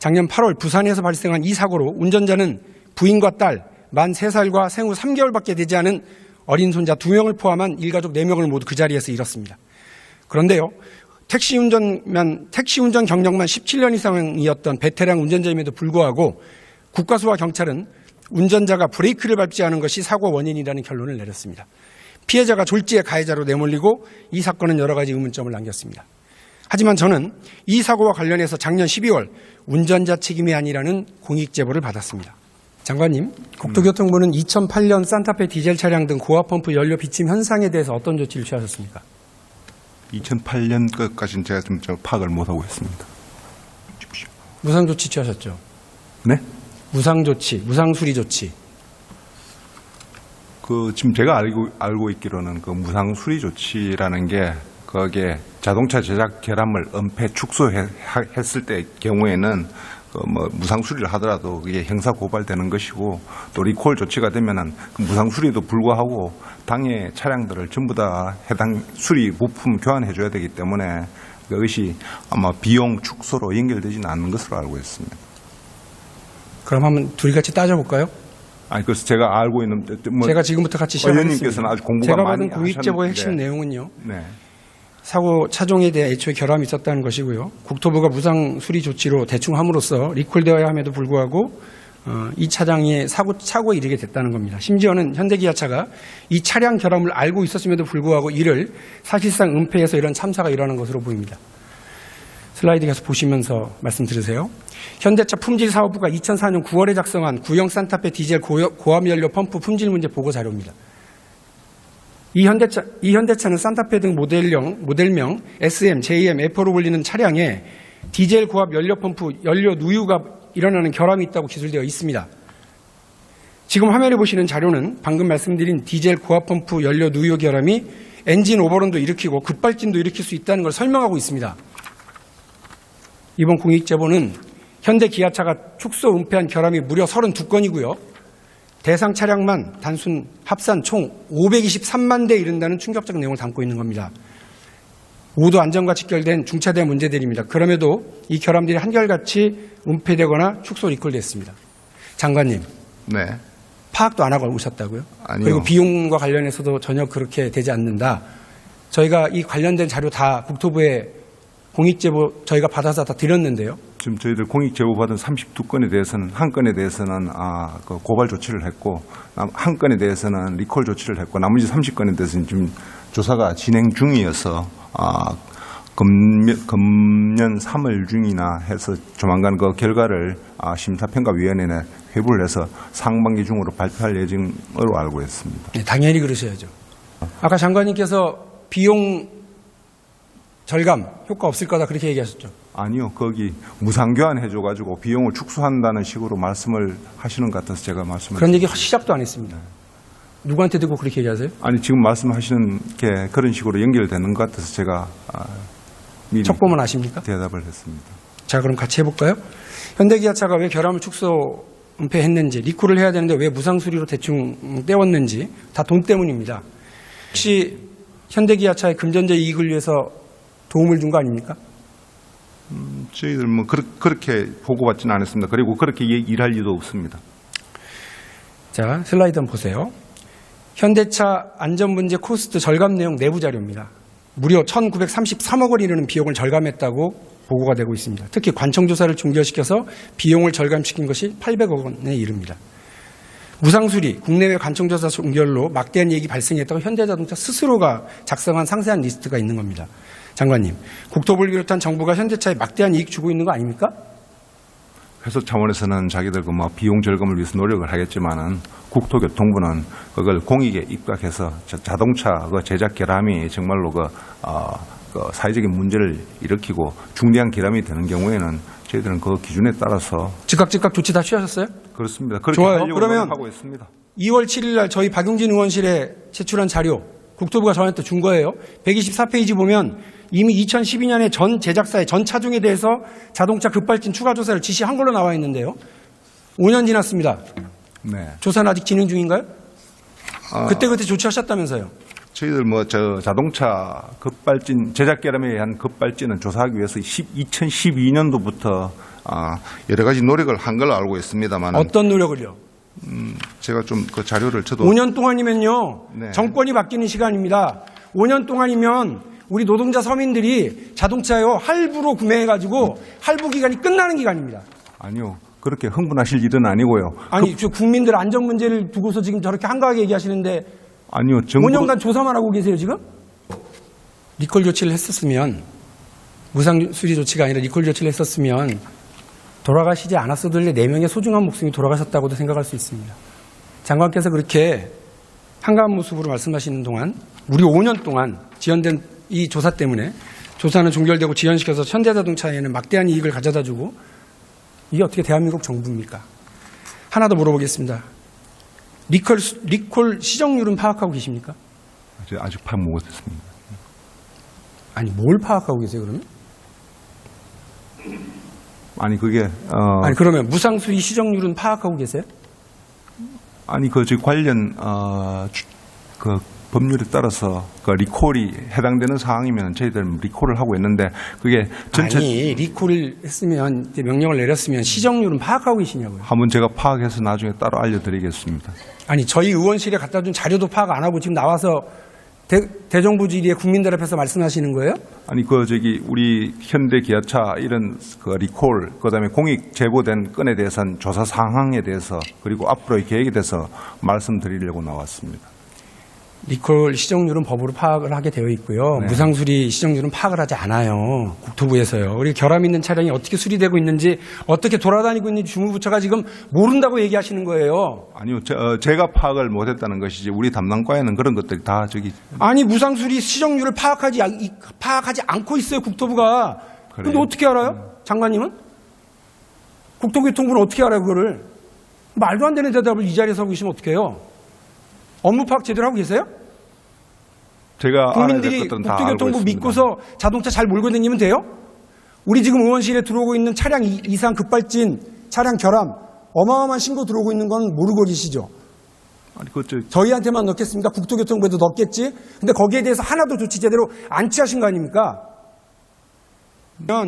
작년 8월 부산에서 발생한 이 사고로 운전자는 부인과 딸, 만 3살과 생후 3개월밖에 되지 않은 어린 손자 2명을 포함한 일가족 4명을 모두 그 자리에서 잃었습니다. 그런데요, 택시 운전 경력만 17년 이상이었던 베테랑 운전자임에도 불구하고 국가수와 경찰은 운전자가 브레이크를 밟지 않은 것이 사고 원인이라는 결론을 내렸습니다. 피해자가 졸지에 가해자로 내몰리고 이 사건은 여러 가지 의문점을 남겼습니다. 하지만 저는 이 사고와 관련해서 작년 12월 운전자 책임이 아니라는 공익제보를 받았습니다. 장관님, 국토교통부는 2008년 산타페 디젤 차량 등 고압펌프 연료 비침 현상에 대해서 어떤 조치를 취하셨습니까? 2008년 것까지는 제가 좀 파악을 못하고 있습니다. 무상 조치 취하셨죠? 네? 무상 조치, 무상 수리 조치. 지금 제가 알고 있기로는 그 무상 수리 조치라는 게 거기에 자동차 제작 결함을 은폐 축소했을 때 경우에는 무상 수리를 하더라도 그게 형사 고발되는 것이고, 또 리콜 조치가 되면은 그 무상 수리도 불구하고 당해 차량들을 전부 다 해당 수리 부품 교환해 줘야 되기 때문에 그것이 아마 비용 축소로 연결되지는 않는 것으로 알고 있습니다. 그럼 한번 둘이 같이 따져볼까요? 아니, 그래서 제가 알고 있는 제가 지금부터 같이 시작하겠습니다. 의원님께서는 아주 공부가 제가 많이 받은 공익제보의 핵심 하셨는데. 내용은요. 네. 사고 차종에 대해 애초에 결함이 있었다는 것이고요. 국토부가 무상 수리 조치로 대충 함으로써 리콜되어야 함에도 불구하고 이 차량이 사고에 이르게 됐다는 겁니다. 심지어는 현대기아차가 이 차량 결함을 알고 있었음에도 불구하고 이를 사실상 은폐해서 이런 참사가 일어난 것으로 보입니다. 슬라이드 계속 보시면서 말씀 들으세요. 현대차 품질사업부가 2004년 9월에 작성한 구형 산타페 디젤 고압연료 펌프 품질 문제 보고 자료입니다. 이 현대차는 산타페 등 모델명 SM, JM, F로 불리는 차량에 디젤 고압 연료 펌프 연료 누유가 일어나는 결함이 있다고 기술되어 있습니다. 지금 화면에 보시는 자료는 방금 말씀드린 디젤 고압 펌프 연료 누유 결함이 엔진 오버런도 일으키고 급발진도 일으킬 수 있다는 걸 설명하고 있습니다. 이번 공익제보는 현대 기아차가 축소 은폐한 결함이 무려 32건이고요. 대상 차량만 단순 합산 총 523만 대에 이른다는 충격적 내용을 담고 있는 겁니다. 모두 안전과 직결된 중차대 문제들입니다. 그럼에도 이 결함들이 한결같이 은폐되거나 축소 리콜됐습니다. 장관님. 네. 파악도 안 하고 오셨다고요? 아니요. 그리고 비용과 관련해서도 전혀 그렇게 되지 않는다. 저희가 이 관련된 자료 다 국토부에 공익제보 저희가 받아서 다 드렸는데요. 지금 저희들 공익제보 받은 32건에 대해서는 한 건에 대해서는 그 고발 조치를 했고, 한 건에 대해서는 리콜 조치를 했고, 나머지 30건에 대해서는 지금 조사가 진행 중이어서 금년 3월 중이나 해서 조만간 그 결과를 심사평가위원회에 회부를 해서 상반기 중으로 발표할 예정으로 알고 있습니다. 네, 당연히 그러셔야죠. 아까 장관님께서 비용 절감 효과 없을 거다 그렇게 얘기하셨죠? 아니요. 거기 무상교환 해줘가지고 비용을 축소한다는 식으로 말씀을 하시는 것 같아서 제가 말씀을 그런 얘기 시작도 안 했습니다. 누구한테 듣고 그렇게 얘기하세요? 아니, 지금 말씀하시는 게 그런 식으로 연결되는 것 같아서 제가 미리 척보만 아십니까? 대답을 했습니다. 자, 그럼 같이 해볼까요? 현대기아차가 왜 결함을 축소 은폐했는지, 리콜을 해야 되는데 왜 무상수리로 대충 떼웠는지 다 돈 때문입니다. 혹시 현대기아차의 금전적 이익을 위해서 도움을 준 거 아닙니까? 저희들 그렇게 보고받지는 않았습니다. 그리고 그렇게 일할 리도 없습니다. 자, 슬라이드 한번 보세요. 현대차 안전문제 코스트 절감 내용 내부 자료입니다. 무려 1933억 원 이르는 비용을 절감했다고 보고가 되고 있습니다. 특히 관청조사를 종결시켜서 비용을 절감시킨 것이 800억 원에 이릅니다. 무상수리, 국내외 관청조사 종결로 막대한 이익이 발생했다고 현대자동차 스스로가 작성한 상세한 리스트가 있는 겁니다. 장관님, 국토부를 비롯한 정부가 현대차에 막대한 이익 주고 있는 거 아닙니까? 회사 차원에서는 자기들 비용 절감을 위해서 노력을 하겠지만은 국토교통부는 그걸 공익에 입각해서 자동차 제작 결함이 정말로 사회적인 문제를 일으키고 중대한 결함이 되는 경우에는 저희들은 그 기준에 따라서 즉각 조치 다 취하셨어요? 그렇습니다. 그렇게 좋아요. 하려고 그러면 하고 있습니다. 2월 7일 날 저희 박용진 의원실에 제출한 자료 국토부가 저한테 준 거예요. 124페이지 보면 이미 2012년에 전 제작사의 전 차종에 대해서 자동차 급발진 추가 조사를 지시한 걸로 나와 있는데요. 5년 지났습니다. 네. 조사는 아직 진행 중인가요? 그때 조치하셨다면서요. 저희들 자동차 급발진 제작 결함에 의한 급발진은 조사하기 위해서 2012년도부터 여러 가지 노력을 한 걸로 알고 있습니다만 어떤 노력을요? 제가 좀 그 자료를 저도 5년 동안이면요. 네. 정권이 바뀌는 시간입니다. 5년 동안이면 우리 노동자 서민들이 자동차요 할부로 구매해가지고 할부 기간이 끝나는 기간입니다. 아니요. 그렇게 흥분하실 일은 아니고요. 아니, 저 국민들 안전 문제를 두고서 지금 저렇게 한가하게 얘기하시는데 아니요. 5년간 조사만 하고 계세요, 지금? 리콜 조치를 했었으면, 무상 수리 조치가 아니라 리콜 조치를 했었으면 돌아가시지 않았어도 4명의 소중한 목숨이 돌아가셨다고도 생각할 수 있습니다. 장관께서 그렇게 한가한 모습으로 말씀하시는 동안 우리 5년 동안 지연된 이 조사 때문에 조사는 종결되고 지연시켜서 현대자동차에는 막대한 이익을 가져다 주고 이게 어떻게 대한민국 정부입니까? 하나 더 물어보겠습니다. 리콜 시정률은 파악하고 계십니까? 아직 파악 못했습니다. 아니, 뭘 파악하고 계세요, 그러면? 아니 그게 아니, 그러면 무상 수리 시정률은 파악하고 계세요? 아니 그 지금 관련 그 법률에 따라서 그 리콜이 해당되는 상황이면 저희들은 리콜을 하고 있는데 그게 전체 아니, 리콜을 했으면 이제 명령을 내렸으면 시정률은 파악하고 계시냐고요? 한번 제가 파악해서 나중에 따로 알려드리겠습니다. 아니, 저희 의원실에 갖다 준 자료도 파악 안 하고 지금 나와서 대정부 질의에 국민들 앞에서 말씀하시는 거예요? 아니 우리 현대 기아차 이런 그 리콜 그다음에 공익 제보된 건에 대해서는 조사 상황에 대해서 그리고 앞으로의 계획에 대해서 말씀드리려고 나왔습니다. 리콜 시정률은 법으로 파악을 하게 되어 있고요. 네. 무상수리 시정률은 파악을 하지 않아요. 국토부에서요. 그리고 결함 있는 차량이 어떻게 수리되고 있는지 어떻게 돌아다니고 있는지 주무부처가 지금 모른다고 얘기하시는 거예요. 아니요, 제가 파악을 못했다는 것이지 우리 담당과에는 그런 것들이 다 아니, 무상수리 시정률을 파악하지 않고 있어요, 국토부가. 근데 그래요? 어떻게 알아요? 장관님은? 국토교통부는 어떻게 알아요, 그거를? 말도 안 되는 대답을 이 자리에서 하고 계시면 어떡해요? 업무 파악 제대로 하고 계세요? 제가 알아야 될 국민들이 것들은 다 알고 국토교통부 있습니다. 믿고서 자동차 잘 몰고 다니면 돼요? 우리 지금 의원실에 들어오고 있는 차량 이상 급발진, 차량 결함, 어마어마한 신고 들어오고 있는 건 모르고 계시죠? 아니 저희한테만 넣겠습니까? 국토교통부에도 넣겠지? 근데 거기에 대해서 하나도 조치 제대로 안 취하신 거 아닙니까?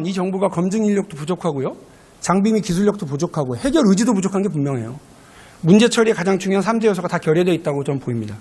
이 정부가 검증 인력도 부족하고요. 장비 및 기술력도 부족하고 해결 의지도 부족한 게 분명해요. 문제 처리에 가장 중요한 3대 요소가 다 결여되어 있다고 저는 보입니다.